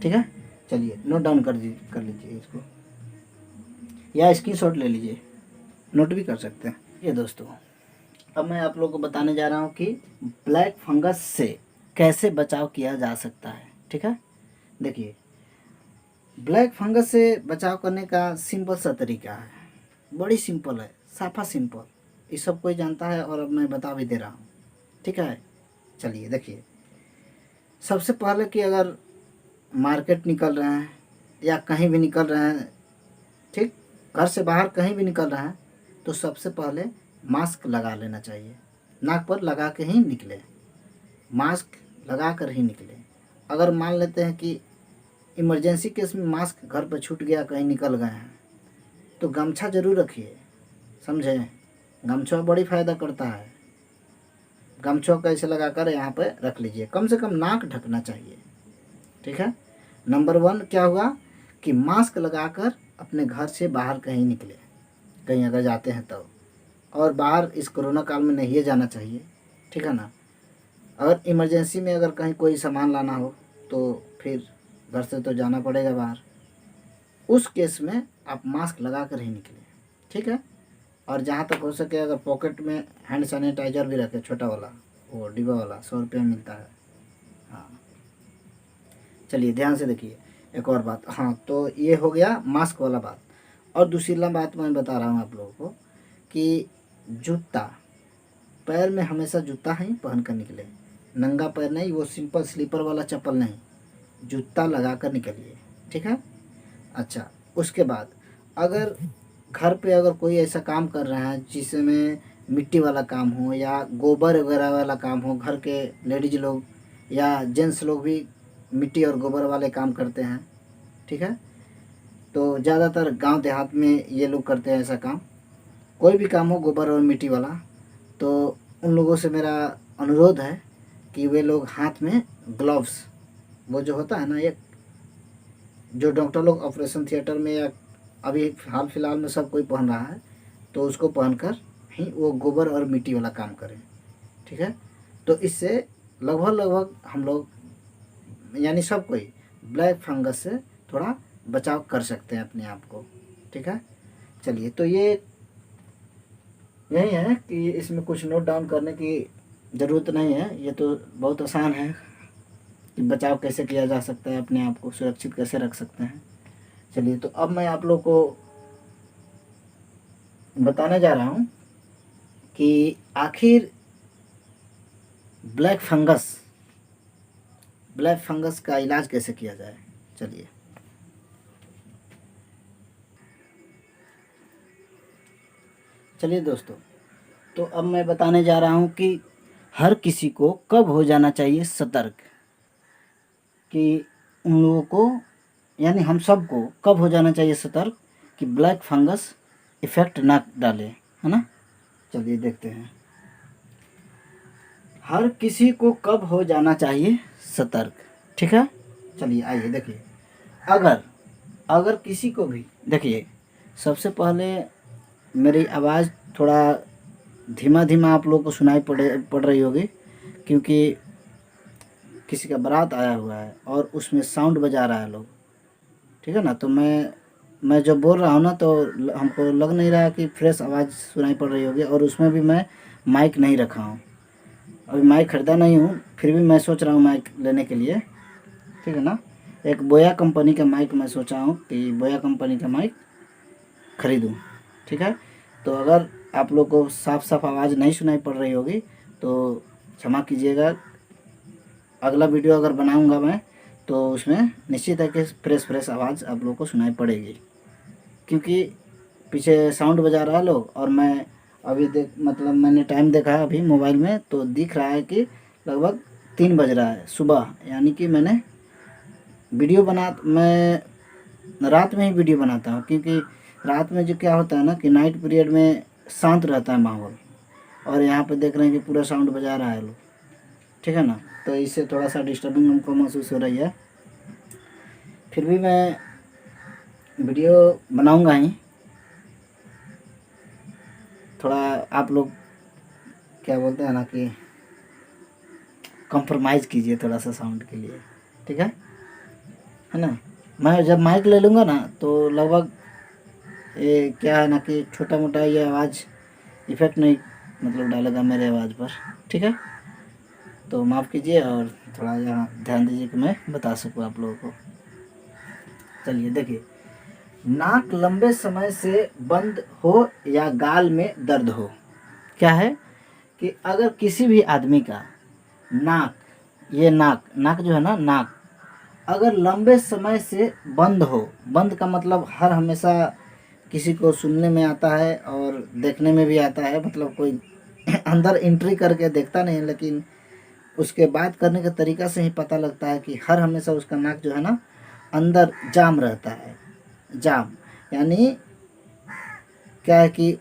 S1: ठीक है, चलिए नोट डाउन कर लीजिए इसको, या स्क्रीनशॉट ले लीजिए, नोट भी कर सकते हैं। ये दोस्तों, अब मैं आप लोगों को बताने जा रहा हूँ कि ब्लैक फंगस से कैसे बचाव किया जा सकता है। ठीक है, देखिए ब्लैक फंगस से बचाव करने का सिंपल सा तरीका है, बड़ी सिंपल है, साफा सिंपल, ये सब कोई जानता है और अब मैं बता भी दे रहा हूँ। ठीक है, चलिए देखिए, सबसे पहले कि अगर मार्केट निकल रहे हैं या कहीं भी निकल रहे हैं, ठीक, घर से बाहर कहीं भी निकल रहे हैं, तो सबसे पहले मास्क लगा लेना चाहिए। नाक पर लगा के ही निकले, मास्क लगा कर ही निकले। अगर मान लेते हैं कि इमरजेंसी केस में मास्क घर पर छूट गया, कहीं निकल गए हैं, तो गमछा ज़रूर रखिए, समझे। गमछा बड़ी फ़ायदा करता है। गमछा कैसे लगा कर यहाँ पे रख लीजिए, कम से कम नाक ढकना चाहिए। ठीक है, नंबर 1 क्या हुआ कि मास्क लगाकर अपने घर से बाहर कहीं निकले, कहीं अगर जाते हैं तब। और बाहर इस कोरोना काल में नहीं जाना चाहिए। ठीक है ना, अगर इमरजेंसी में अगर कहीं कोई सामान लाना हो तो फिर घर से तो जाना पड़ेगा बाहर, उस केस में आप मास्क लगा कर ही निकलें। ठीक है, और जहाँ तक हो सके अगर पॉकेट में हैंड सैनिटाइज़र भी रखें, छोटा वाला, वो डिब्बा वाला, 100 रुपये में मिलता है। हाँ, चलिए ध्यान से देखिए। एक और बात, हाँ, तो ये हो गया मास्क वाला बात। और दूसरी बात मैं बता रहा हूँ आप लोगों को कि जूता, पैर में हमेशा जूता ही पहन कर निकले, नंगा पैर नहीं, वो सिंपल स्लीपर वाला चप्पल नहीं, जूता लगा कर निकलिए। ठीक है, अच्छा, उसके बाद अगर घर पे अगर कोई ऐसा काम कर रहा है जिसमें मिट्टी वाला काम हो या गोबर वगैरह वाला काम हो, घर के लेडीज लोग या जेंट्स लोग भी मिट्टी और गोबर वाले काम करते हैं। ठीक है, तो ज़्यादातर गांव देहात में ये लोग करते हैं ऐसा काम। कोई भी काम हो गोबर और मिट्टी वाला, तो उन लोगों से मेरा अनुरोध है कि वे लोग हाथ में ग्लव्स, वो जो होता है ना, एक जो डॉक्टर लोग ऑपरेशन थिएटर में या अभी हाल फिलहाल में सब कोई पहन रहा है, तो उसको पहनकर ही वो गोबर और मिट्टी वाला काम करें। ठीक है, तो इससे लगभग हम लोग यानी सब कोई ब्लैक फंगस से थोड़ा बचाव कर सकते हैं अपने आप को। ठीक है, चलिए, तो ये यही है कि इसमें कुछ नोट डाउन करने की ज़रूरत नहीं है, ये तो बहुत आसान है कि बचाव कैसे किया जा सकता है, अपने आप को सुरक्षित कैसे रख सकते हैं। चलिए, तो अब मैं आप लोग को बताने जा रहा हूँ कि आखिर ब्लैक फंगस का इलाज कैसे किया जाए। चलिए दोस्तों, तो अब मैं बताने जा रहा हूँ कि हर किसी को कब हो जाना चाहिए सतर्क, कि उन लोगों को यानी हम सब को कब हो जाना चाहिए सतर्क कि ब्लैक फंगस इफ़ेक्ट ना डाले, है ना। चलिए देखते हैं, हर किसी को कब हो जाना चाहिए सतर्क। ठीक है, चलिए आइए देखिए, अगर किसी को भी, देखिए सबसे पहले मेरी आवाज़ थोड़ा धीमा आप लोगों को सुनाई पड़ रही होगी, क्योंकि किसी का बारात आया हुआ है और उसमें साउंड बजा रहा है लोग। ठीक है ना, तो मैं जो बोल रहा हूँ ना, तो हमको लग नहीं रहा कि फ्रेश आवाज़ सुनाई पड़ रही होगी। और उसमें भी मैं माइक नहीं रखा हूँ, अभी माइक ख़रीदा नहीं हूँ, फिर भी मैं सोच रहा हूँ माइक लेने के लिए। ठीक है ना, एक बोया कंपनी का माइक मैं सोचा हूँ कि बोया कंपनी का माइक ख़रीदूँ। ठीक है, तो अगर आप लोग को साफ आवाज़ नहीं सुनाई पड़ रही होगी तो क्षमा कीजिएगा। अगला वीडियो अगर बनाऊंगा मैं तो उसमें निश्चित है कि फ्रेश आवाज़ आप लोगों को सुनाई पड़ेगी, क्योंकि पीछे साउंड बजा रहा है लोग। और मैं अभी मतलब मैंने टाइम देखा अभी मोबाइल में तो दिख रहा है कि लगभग 3 बज रहा है सुबह, यानी कि मैं रात में ही वीडियो बनाता हूँ, क्योंकि रात में जो क्या होता है ना कि नाइट पीरियड में शांत रहता है माहौल, और यहाँ पे देख रहे हैं कि पूरा साउंड बजा रहा है लोग, ठीक है ना। तो इससे थोड़ा सा डिस्टर्बिंग हमको महसूस हो रही है। फिर भी मैं वीडियो बनाऊंगा ही। थोड़ा आप लोग क्या बोलते हैं ना कि कंप्रोमाइज़ कीजिए थोड़ा सा साउंड के लिए, ठीक है ना। मैं जब माइक ले लूँगा ना तो लगभग ये क्या है ना कि छोटा मोटा ये आवाज़ इफ़ेक्ट नहीं मतलब डालेगा मेरे आवाज़ पर, ठीक है। तो माफ़ कीजिए और थोड़ा यहाँ ध्यान दीजिए कि मैं बता सकूँ आप लोगों को। चलिए देखिए, नाक लंबे समय से बंद हो या गाल में दर्द हो। क्या है कि अगर किसी भी आदमी का नाक, ये नाक जो है ना, नाक अगर लंबे समय से बंद हो, बंद का मतलब हर हमेशा किसी को सुनने में आता है और देखने में भी आता है, मतलब कोई अंदर एंट्री करके देखता नहीं है, लेकिन उसके बात करने का तरीका से ही पता लगता है कि हर हमेशा उसका नाक जो है ना अंदर जाम रहता है। जाम यानी क्या है कि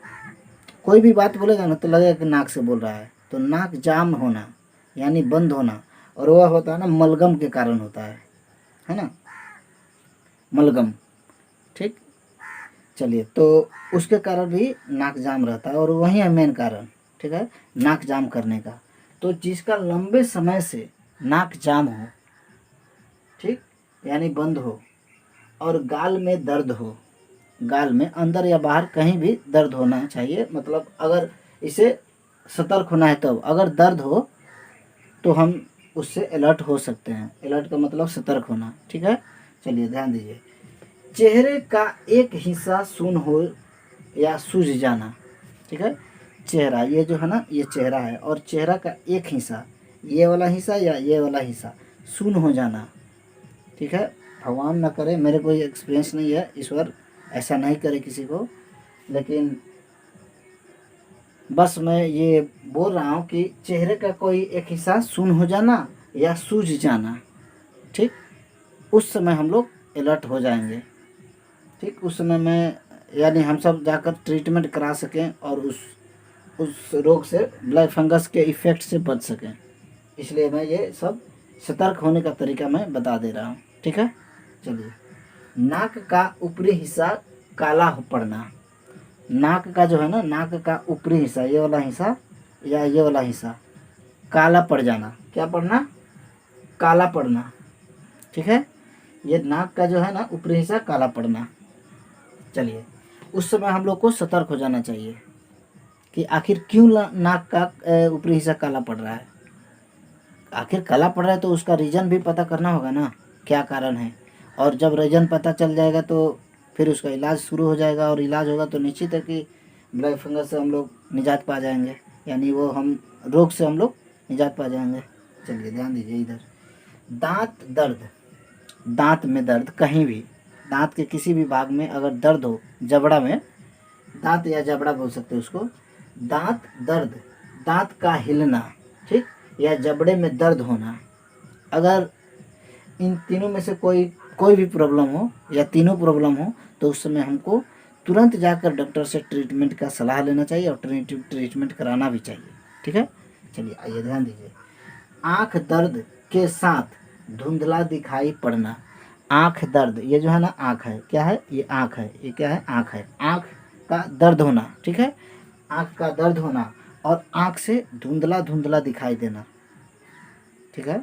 S1: कोई भी बात बोलेगा ना तो लगेगा कि नाक से बोल रहा है। तो नाक जाम होना यानी बंद होना, और वह होता है ना मलगम के कारण होता है ना, मलगम, ठीक। चलिए, तो उसके कारण भी नाक जाम रहता है और वही है मेन कारण, ठीक है, नाक जाम करने का। तो जिसका लंबे समय से नाक जाम हो, ठीक, यानी बंद हो, और गाल में दर्द हो, गाल में अंदर या बाहर कहीं भी दर्द होना चाहिए, मतलब अगर इसे सतर्क होना है तब, अगर दर्द हो तो हम उससे अलर्ट हो सकते हैं। अलर्ट का मतलब सतर्क होना, ठीक है। चलिए ध्यान दीजिए, चेहरे का एक हिस्सा सुन्न हो या सूज जाना, ठीक है। चेहरा, ये जो है ना ये चेहरा है, और चेहरा का एक हिस्सा, ये वाला हिस्सा या ये वाला हिस्सा सुन्न हो जाना, ठीक है। भगवान न करे, मेरे कोई एक्सपीरियंस नहीं है, ईश्वर ऐसा नहीं करे किसी को, लेकिन बस मैं ये बोल रहा हूँ कि चेहरे का कोई एक हिस्सा सुन्न हो जाना या सूज जाना, ठीक, उस समय हम लोग अलर्ट हो जाएंगे, ठीक। उस समय में यानी हम सब जाकर ट्रीटमेंट करा सकें और उस रोग से, ब्लैक फंगस के इफ़ेक्ट से बच सकें। इसलिए मैं ये सब सतर्क होने का तरीका मैं बता दे रहा हूँ, ठीक है। चलिए, नाक का ऊपरी हिस्सा काला पड़ना। नाक का जो है ना, नाक का ऊपरी हिस्सा, ये वाला हिस्सा या ये वाला हिस्सा काला पड़ जाना। क्या पड़ना? काला पड़ना, ठीक है। ये नाक का जो है ना ऊपरी हिस्सा काला पड़ना। चलिए, उस समय हम लोग को सतर्क हो जाना चाहिए कि आखिर क्यों नाक का ऊपरी हिस्सा काला पड़ रहा है। आखिर काला पड़ रहा है तो उसका रीज़न भी पता करना होगा ना, क्या कारण है। और जब रीज़न पता चल जाएगा तो फिर उसका इलाज शुरू हो जाएगा, और इलाज होगा तो निश्चित है कि ब्लैक फंगस से हम लोग निजात पा जाएंगे, यानी वो हम रोग से हम लोग निजात पा जाएंगे। चलिए ध्यान दीजिए इधर, दांत दर्द, दांत में दर्द, कहीं भी दांत के किसी भी भाग में अगर दर्द हो, जबड़ा में, दांत या जबड़ा बोल सकते हो उसको, दांत दर्द, दांत का हिलना, ठीक, या जबड़े में दर्द होना, अगर इन तीनों में से कोई भी प्रॉब्लम हो या तीनों प्रॉब्लम हो तो उस समय हमको तुरंत जाकर डॉक्टर से ट्रीटमेंट का सलाह लेना चाहिए और ट्रीटमेंट कराना भी चाहिए, ठीक है। चलिए आइए ध्यान दीजिए, आँख दर्द के साथ धुंधला दिखाई पड़ना। आँख दर्द, ये जो है ना आँख है, क्या है ये आँख है, ये क्या है आँख है, आँख का दर्द होना, ठीक है, आँख का दर्द होना और आँख से धुंधला धुंधला दिखाई देना, ठीक है।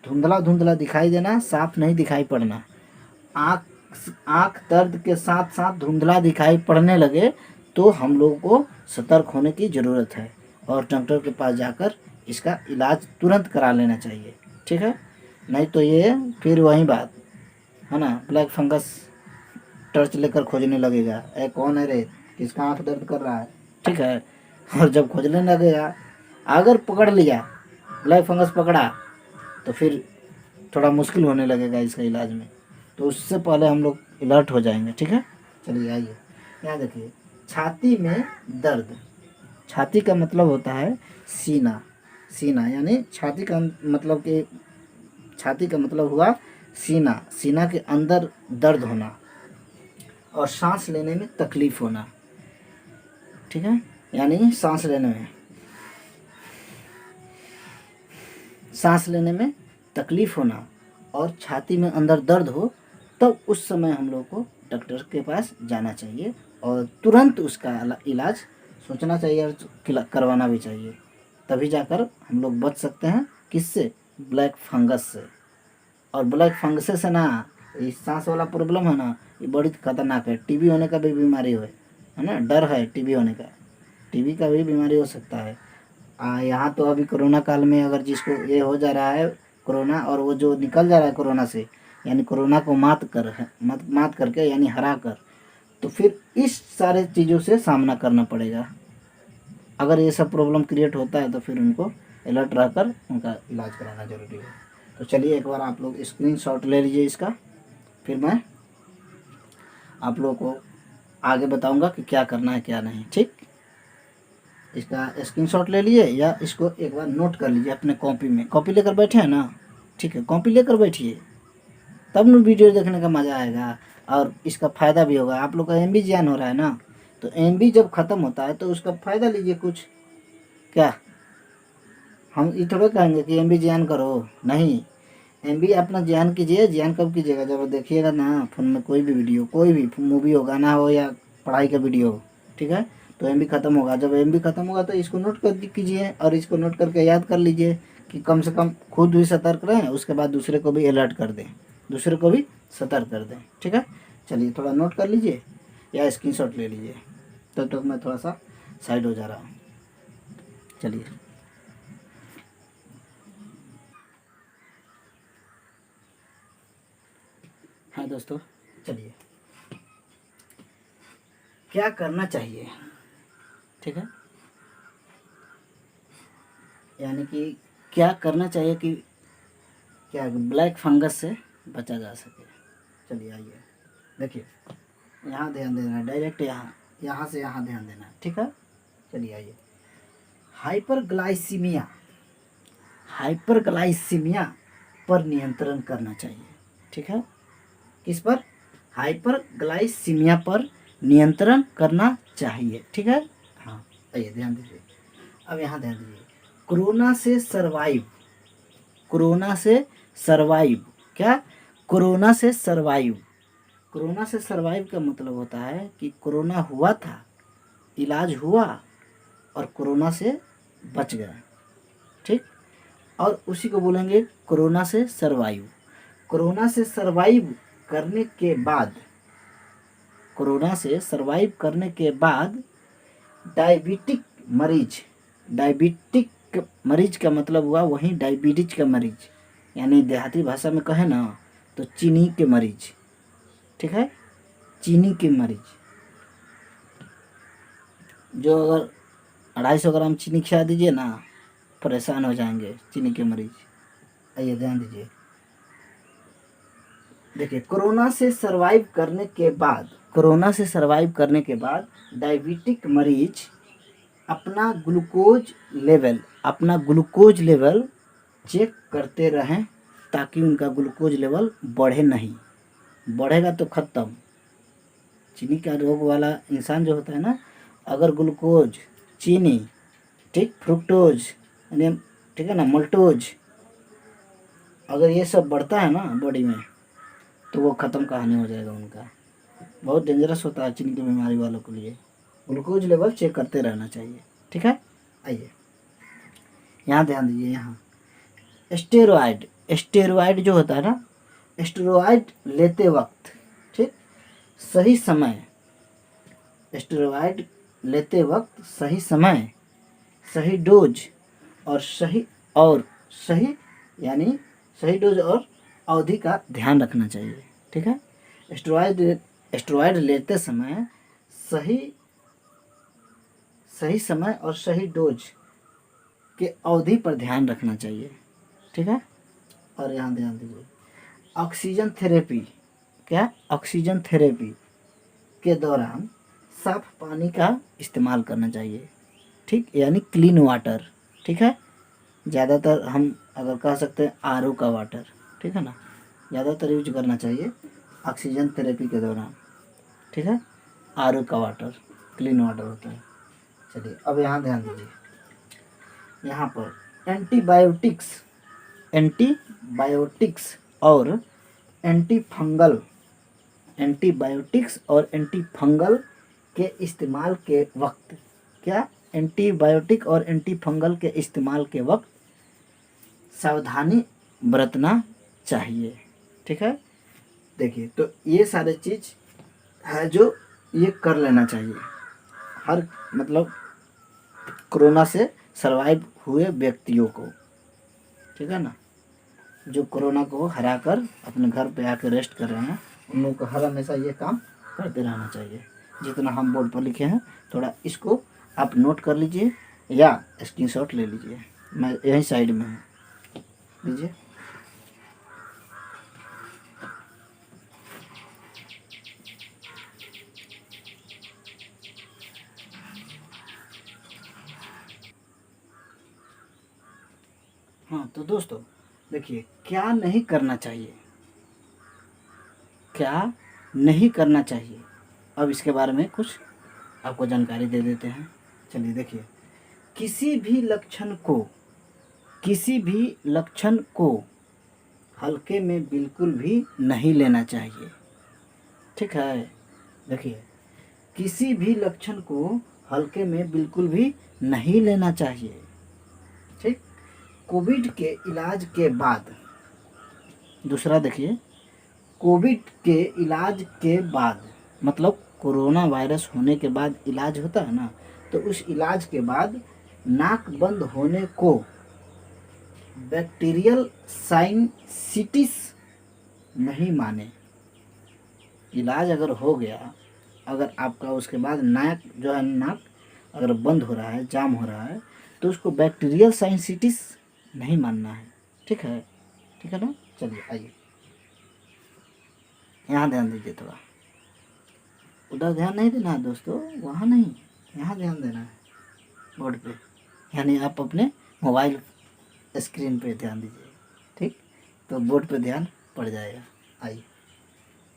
S1: धुंधला धुंधला दिखाई देना, साफ नहीं दिखाई पड़ना। आँख दर्द के साथ साथ धुंधला दिखाई पड़ने लगे तो हम लोगों को सतर्क होने की ज़रूरत है और डॉक्टर के पास जाकर इसका इलाज तुरंत करा लेना चाहिए, ठीक है। नहीं तो ये फिर वही बात है ना, ब्लैक फंगस टर्च लेकर खोजने लगेगा, ए कौन है रे, किसका आँख दर्द कर रहा है, ठीक है। और जब खोजने लगेगा, अगर पकड़ लिया, ब्लैक फंगस पकड़ा, तो फिर थोड़ा मुश्किल होने लगेगा इसका इलाज में। तो उससे पहले हम लोग अलर्ट हो जाएंगे, ठीक है। चलिए आइए, यहाँ देखिए, छाती में दर्द। छाती का मतलब होता है सीना। सीना यानी छाती का मतलब कि छाती का मतलब हुआ सीना। सीना के अंदर दर्द होना और सांस लेने में तकलीफ होना, ठीक है। यानी सांस लेने में तकलीफ होना और छाती में अंदर दर्द हो, तब उस समय हम लोग को डॉक्टर के पास जाना चाहिए और तुरंत उसका इलाज सोचना चाहिए और करवाना भी चाहिए। तभी जाकर हम लोग बच सकते हैं, किससे? ब्लैक फंगस से। और ब्लैक फंगस से ना, ये सांस वाला प्रॉब्लम है ना, ये बड़ी खतरनाक है। टीबी होने का भी बीमारी है ना, डर है टीबी होने का। टीबी का भी बीमारी हो सकता है। यहाँ तो अभी कोरोना काल में अगर जिसको ये हो जा रहा है कोरोना, और वो जो निकल जा रहा है कोरोना से, यानी कोरोना को मात करके यानी हरा कर, तो फिर इस सारे चीज़ों से सामना करना पड़ेगा। अगर ये सब प्रॉब्लम क्रिएट होता है तो फिर उनको अलर्ट रहकर उनका इलाज कराना जरूरी है। तो चलिए एक बार आप लोग स्क्रीनशॉट ले लीजिए इसका, फिर मैं आप लोगों को आगे बताऊंगा कि क्या करना है क्या नहीं, ठीक। इसका स्क्रीनशॉट ले लिए या इसको एक बार नोट कर लीजिए अपने कॉपी में। कॉपी लेकर बैठे हैं ना, ठीक है, कॉपी लेकर बैठिए, तब न वीडियो देखने का मज़ा आएगा और इसका फ़ायदा भी होगा। आप लोग का एमबी ज्ञान हो रहा है ना, तो एमबी जब ख़त्म होता है तो उसका फ़ायदा लीजिए कुछ। क्या हम ये थोड़ा कहेंगे कि एमबी ज्ञान करो, नहीं। एमबी अपना ज्ञान कीजिए। ज्ञान कब कीजिएगा? जब देखिएगा ना फ़ोन में कोई भी वीडियो, कोई भी मूवी हो, गाना हो या पढ़ाई का वीडियो हो, ठीक है, तो एमबी ख़त्म होगा। जब एमबी ख़त्म होगा तो इसको नोट कर कीजिए और इसको नोट करके याद कर लीजिए कि कम से कम खुद भी सतर्क रहें, उसके बाद दूसरे को भी अलर्ट कर दें, दूसरे को भी सतर्क कर दें, ठीक है। चलिए थोड़ा नोट कर लीजिए या स्क्रीनशॉट ले लीजिए। तब तक मैं थोड़ा सा साइड हो जा रहा हूँ। चलिए, हाँ दोस्तों, चलिए क्या करना चाहिए, ठीक है, यानी कि क्या करना चाहिए कि क्या ब्लैक फंगस से बचा जा सके। चलिए आइए, देखिए, यहाँ ध्यान देना है, डायरेक्ट यहाँ से यहाँ ध्यान देना है, ठीक है। चलिए आइए, हाइपरग्लाइसीमिया, हाइपरग्लाइसीमिया पर नियंत्रण करना चाहिए, ठीक है। किस पर? हाइपरग्लाइसीमिया पर नियंत्रण करना चाहिए, ठीक है। हाँ, आइए ध्यान दीजिए। अब यहाँ ध्यान दीजिए, कोरोना से सरवाइव, कोरोना से सरवाइव, क्या? कोरोना से सरवाइव। कोरोना से सरवाइव का मतलब होता है कि कोरोना हुआ था, इलाज हुआ और कोरोना से बच गया, ठीक। और उसी को बोलेंगे कोरोना से सरवाइव। कोरोना से सरवाइव करने के बाद, कोरोना से सरवाइव करने के बाद डायबिटिक मरीज, डायबिटिक मरीज का मतलब हुआ वहीं डायबिटीज का मरीज, यानी देहाती भाषा में कहे ना तो चीनी के मरीज, ठीक है, चीनी के मरीज। जो अगर 250 ग्राम चीनी खिला दीजिए ना, परेशान हो जाएंगे चीनी के मरीज। आइए ध्यान दीजिए, देखिए, कोरोना से सरवाइव करने के बाद, कोरोना से सरवाइव करने के बाद डायबिटिक मरीज अपना ग्लूकोज लेवल चेक करते रहें, ताकि उनका ग्लूकोज लेवल बढ़े नहीं। बढ़ेगा तो ख़त्म। चीनी का रोग वाला इंसान जो होता है ना, अगर ग्लूकोज, चीनी, ठीक, फ्रुक्टोज, यानी ठीक है ना, मल्टोज, अगर ये सब बढ़ता है ना बॉडी में, तो वो ख़त्म कहानी हो जाएगा उनका। बहुत डेंजरस होता है चीनी की बीमारी वालों के लिए। ग्लूकोज लेवल चेक करते रहना चाहिए, ठीक है। आइए यहाँ ध्यान दीजिए, यहाँ स्टेरॉयड, स्टेरॉयड जो होता है ना, स्टेरॉयड लेते वक्त, ठीक, सही समय, स्टेरॉयड लेते वक्त सही समय, सही डोज और सही यानी सही डोज और अवधि का ध्यान रखना चाहिए, ठीक है। स्टेरॉयड लेते समय सही समय और सही डोज के अवधि पर ध्यान रखना चाहिए, ठीक है। और यहाँ ध्यान दीजिए, ऑक्सीजन थेरेपी, क्या ऑक्सीजन थेरेपी के दौरान साफ पानी का इस्तेमाल करना चाहिए, ठीक, यानी क्लीन वाटर, ठीक है। ज़्यादातर हम अगर कह सकते हैं आरओ का वाटर, ठीक है ना, ज़्यादातर यूज करना चाहिए ऑक्सीजन थेरेपी के दौरान, ठीक है। आरओ का वाटर क्लीन वाटर होता है। चलिए अब यहाँ ध्यान दीजिए, यहाँ पर एंटीबायोटिक्स और एंटीफंगल के इस्तेमाल के वक्त, क्या एंटीबायोटिक और एंटीफंगल के इस्तेमाल के वक्त सावधानी बरतना चाहिए, ठीक है। देखिए तो ये सारे चीज़ है जो ये कर लेना चाहिए हर मतलब कोरोना से सरवाइव हुए व्यक्तियों को, ठीक है ना, जो कोरोना को हरा कर अपने घर पे आकर रेस्ट कर रहे हैं, उन लोगों को हर हमेशा ये काम करते रहना चाहिए। जितना हम बोर्ड पर लिखे हैं थोड़ा इसको आप नोट कर लीजिए या स्क्रीनशॉट ले लीजिए, मैं यहीं साइड में हूँ, लीजिए। हाँ तो दोस्तों देखिए, क्या नहीं करना चाहिए, क्या नहीं करना चाहिए, अब इसके बारे में कुछ आपको जानकारी दे देते हैं। चलिए देखिए, किसी भी लक्षण को हल्के में बिल्कुल भी नहीं लेना चाहिए, ठीक है। देखिए, किसी भी लक्षण को हल्के में बिल्कुल भी नहीं लेना चाहिए, ठीक। कोविड के इलाज के बाद, दूसरा देखिए, कोविड के इलाज के बाद मतलब कोरोना वायरस होने के बाद इलाज होता है ना, तो उस इलाज के बाद नाक बंद होने को बैक्टीरियल साइनसिटिस नहीं माने। इलाज अगर हो गया, अगर आपका उसके बाद नाक जो है, नाक अगर बंद हो रहा है, जाम हो रहा है, तो उसको बैक्टीरियल साइनसिटिस नहीं मानना है, ठीक है, ठीक है ना। चलिए आइए यहाँ ध्यान दीजिए, थोड़ा उधर ध्यान नहीं देना है दोस्तों, वहाँ नहीं, यहाँ ध्यान देना है बोर्ड पे, यानी आप अपने मोबाइल स्क्रीन पे ध्यान दीजिए, ठीक, तो बोर्ड पे ध्यान पड़ जाएगा। आइए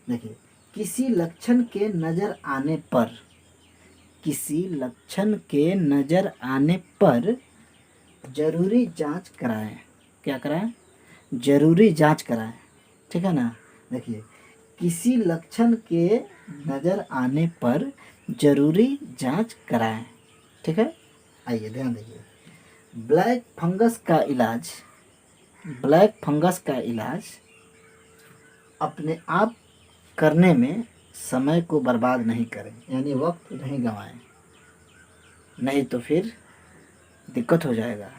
S1: देखिए, किसी लक्षण के नज़र आने पर जरूरी जांच कराएं, क्या कराएं, जरूरी जांच कराएं, ठीक है ना। देखिए, किसी लक्षण के नज़र आने पर जरूरी जांच कराएं, ठीक है। आइए ध्यान दीजिए, ब्लैक फंगस का इलाज अपने आप करने में समय को बर्बाद नहीं करें, यानी वक्त नहीं गंवाएं, नहीं तो फिर दिक्कत हो जाएगा,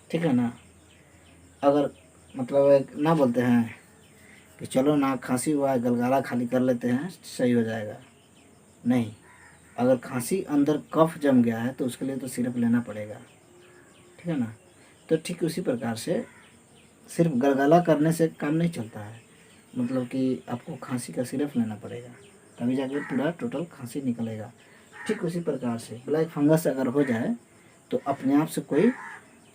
S1: ठीक है ना। अगर मतलब ना बोलते हैं कि चलो ना खांसी हुआ है, गलगला खाली कर लेते हैं सही हो जाएगा, नहीं, अगर खांसी अंदर कफ जम गया है तो उसके लिए तो सिरप लेना पड़ेगा, ठीक है ना। तो ठीक उसी प्रकार से सिर्फ गलगला करने से काम नहीं चलता है, मतलब कि आपको खांसी का सिरप लेना पड़ेगा, तभी जाके पूरा टोटल खांसी निकलेगा। ठीक उसी प्रकार से ब्लैक फंगस अगर हो जाए तो अपने आप से कोई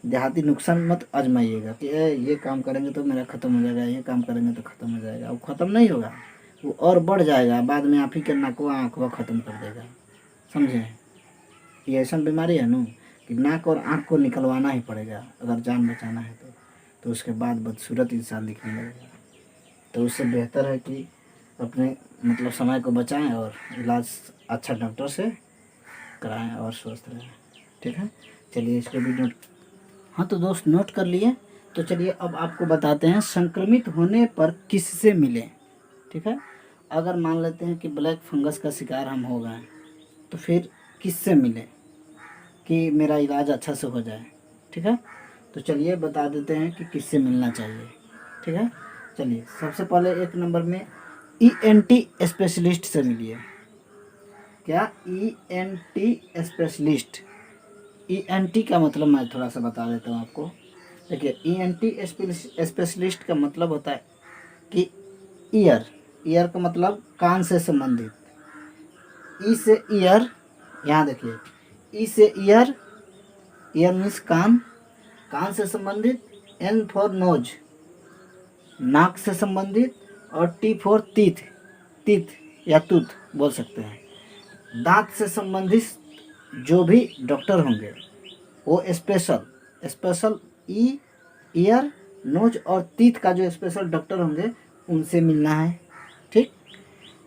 S1: देहाती नुस्खा मत आजमाइएगा कि ये काम करेंगे तो मेरा ख़त्म हो जाएगा, ये काम करेंगे तो ख़त्म हो जाएगा, वो ख़त्म नहीं होगा, वो और बढ़ जाएगा, बाद में आप ही के नाकवा आँखवा ख़त्म कर देगा, समझे। ये ऐसा बीमारी है ना कि नाक और आँख को निकलवाना ही पड़ेगा अगर जान बचाना है तो उसके बाद बदसूरत इंसान दिखने लगेगा। तो उससे बेहतर है कि अपने मतलब समय को बचाएं और इलाज अच्छा डॉक्टर से कराएं और स्वस्थ रहें, ठीक है। चलिए इसको भी नोट, हाँ तो दोस्त नोट कर लिए। तो चलिए अब आपको बताते हैं संक्रमित होने पर किससे मिलें, ठीक है। अगर मान लेते हैं कि ब्लैक फंगस का शिकार हम हो गए तो फिर किससे मिलें कि मेरा इलाज अच्छा से हो जाए, ठीक है। तो चलिए बता देते हैं कि किससे मिलना चाहिए, ठीक है। चलिए सबसे पहले एक नंबर में ईएनटी स्पेशलिस्ट से मिलिए। क्या ईएनटी स्पेशलिस्ट, ईएनटी का मतलब मैं थोड़ा सा बता देता हूँ आपको। देखिए ईएनटी स्पेशलिस्ट का मतलब होता है कि ईयर का मतलब कान से संबंधित, ई से ईयर, यहाँ देखिए ई से ईयर मीन्स कान, कान से संबंधित, एन फॉर नोज नाक से संबंधित, और टी फॉर तीत या टूथ बोल सकते हैं। दांत से संबंधित जो भी डॉक्टर होंगे वो स्पेशल ईयर नोज और तीत का जो स्पेशल डॉक्टर होंगे उनसे मिलना है, ठीक।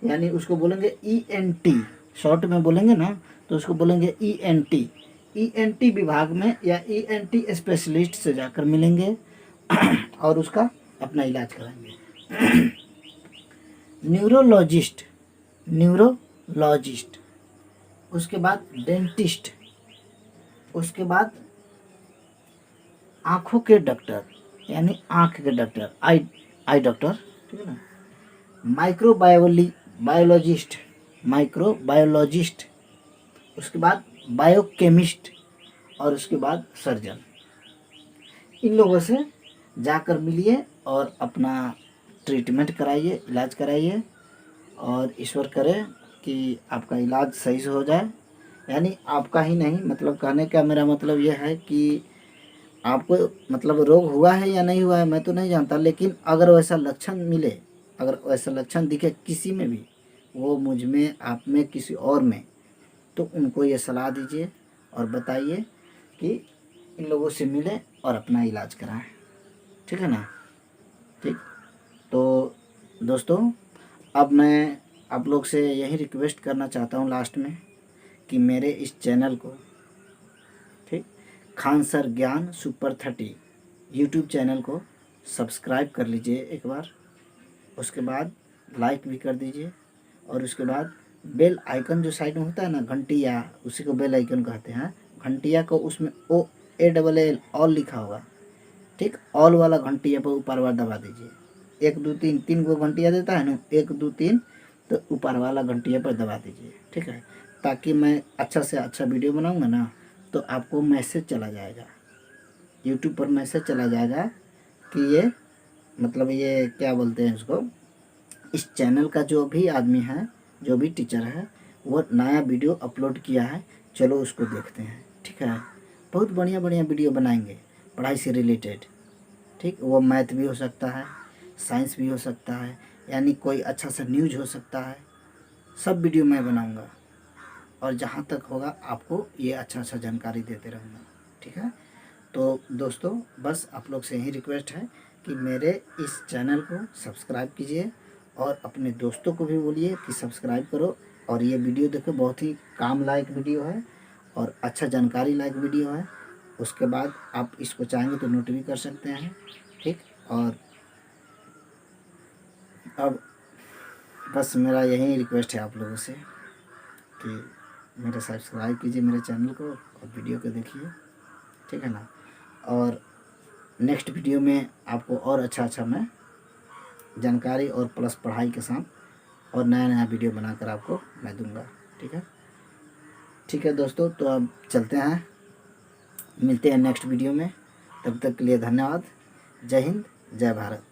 S1: यानी उसको बोलेंगे ईएनटी, शॉर्ट में बोलेंगे ना तो उसको बोलेंगे ईएनटी विभाग में या ईएनटी स्पेशलिस्ट से जाकर मिलेंगे और उसका अपना इलाज कराएंगे। न्यूरोलॉजिस्ट, उसके बाद डेंटिस्ट, उसके बाद आँखों के डॉक्टर यानी आँख के डॉक्टर, आई डॉक्टर, ठीक है ना। माइक्रोबायोलॉजिस्ट, उसके बाद बायोकेमिस्ट और उसके बाद सर्जन। इन लोगों से जाकर मिलिए और अपना ट्रीटमेंट कराइए, इलाज कराइए, और ईश्वर करे कि आपका इलाज सही से हो जाए। यानी आपका ही नहीं, मतलब कहने का मेरा मतलब यह है कि आपको मतलब रोग हुआ है या नहीं हुआ है मैं तो नहीं जानता, लेकिन अगर वैसा लक्षण मिले, अगर वैसा लक्षण दिखे किसी में भी, वो मुझ में, आप में, किसी और में, तो उनको ये सलाह दीजिए और बताइए कि इन लोगों से मिलें और अपना इलाज कराएं, ठीक है ना। ठीक, तो दोस्तों अब मैं आप लोग से यही रिक्वेस्ट करना चाहता हूँ लास्ट में कि मेरे इस चैनल को, ठीक, खान सर ज्ञान सुपर 30 यूट्यूब चैनल को सब्सक्राइब कर लीजिए एक बार, उसके बाद लाइक भी कर दीजिए, और उसके बाद बेल आइकन जो साइड में होता है ना घंटिया, उसी को बेल आइकन कहते हैं, घंटिया को उसमें OALL ऑल लिखा होगा, ठीक, ऑल वाला घंटिया पर ऊपर वाला दबा दीजिए। 1 2 3 3 गो घंटिया देता है ना, 1 2 3, तो ऊपर वाला घंटिया पर दबा दीजिए, ठीक है, ताकि मैं अच्छा से अच्छा वीडियो बनाऊंगा ना तो आपको मैसेज चला जाएगा, यूट्यूब पर मैसेज चला जाएगा कि ये मतलब ये क्या बोलते हैं उसको, इस चैनल का जो भी आदमी है, जो भी टीचर है, वो नया वीडियो अपलोड किया है, चलो उसको देखते हैं, ठीक है। बहुत बढ़िया बढ़िया वीडियो बनाएंगे पढ़ाई से रिलेटेड, ठीक, वो मैथ भी हो सकता है, साइंस भी हो सकता है, यानी कोई अच्छा सा न्यूज हो सकता है, सब वीडियो मैं बनाऊंगा, और जहाँ तक होगा आपको ये अच्छा जानकारी देते रहूँगा, ठीक है। तो दोस्तों बस आप लोग से यही रिक्वेस्ट है कि मेरे इस चैनल को सब्सक्राइब कीजिए और अपने दोस्तों को भी बोलिए कि सब्सक्राइब करो, और ये वीडियो देखो, बहुत ही काम लायक वीडियो है और अच्छा जानकारी लायक वीडियो है। उसके बाद आप इसको चाहेंगे तो नोट भी कर सकते हैं, ठीक। और अब बस मेरा यही रिक्वेस्ट है आप लोगों से कि मेरा सब्सक्राइब कीजिए मेरे चैनल को और वीडियो को देखिए, ठीक है ना। और नेक्स्ट वीडियो में आपको और अच्छा मैं जानकारी और प्लस पढ़ाई के साथ और नया वीडियो बनाकर आपको मैं दूंगा, ठीक है दोस्तों। तो अब चलते हैं, मिलते हैं नेक्स्ट वीडियो में, तब तक के लिए धन्यवाद। जय हिंद, जय भारत।